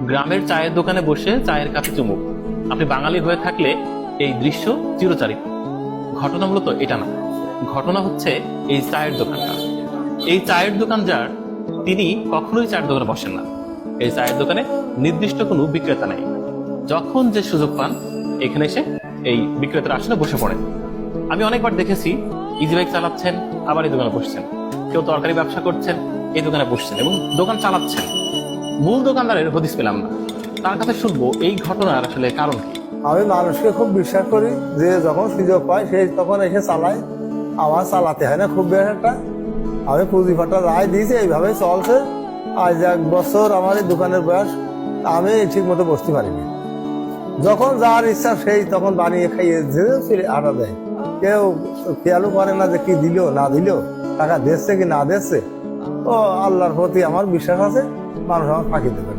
গ্রামের চায়ের দোকানে বসে চায়ের কাপে চুমুক। আপনি বাঙালি হয়ে থাকলে এই দৃশ্য চিরচারিত। ঘটনা মূলত এটা না, ঘটনা হচ্ছে এই চায়ের দোকানটা। এই চায়ের দোকান যার, তিনি কখনোই চায়ের দোকানে বসেন না। এই চায়ের দোকানে নির্দিষ্ট কোনো বিক্রেতা নেই। যখন যে সুযোগ পান এখানে এসে এই বিক্রেতার আসলে বসে পড়েন। আমি অনেকবার দেখেছি ইজি বাইক চালাচ্ছেন, আবার এই দোকানে বসছেন। কেউ তরকারি ব্যবসা করছেন, এই দোকানে বসছেন এবং দোকান চালাচ্ছেন। মূল দোকানদারের হদিস পেলাম না। তার কাছে শুনবো এই ঘটনার আসলে কারণ কি। আমি মানুষকে খুব বিশ্বাস করি যে যখন সুযোগ পায় সে তখন এসে চালায়। আমার চালাতে হয় না খুব বেশ একটা। আমি পুঁজি ফাটা রায় দিয়েছি, এইভাবেই চলছে। আজ 1 বছর আমার এই দোকানের বয়স, আমি ঠিক মতো বসতে পারিনি। যখন যার ইচ্ছা সেই তখন বানিয়ে খাইয়ে আটা দেয়। কেউ খেয়ালও করে না যে কি দিল না দিল, টাকা দিচ্ছে কি না দিচ্ছে। তো আল্লাহর প্রতি আমার বিশ্বাস আছে, মানুষ আমার ফাঁকি দেবে না।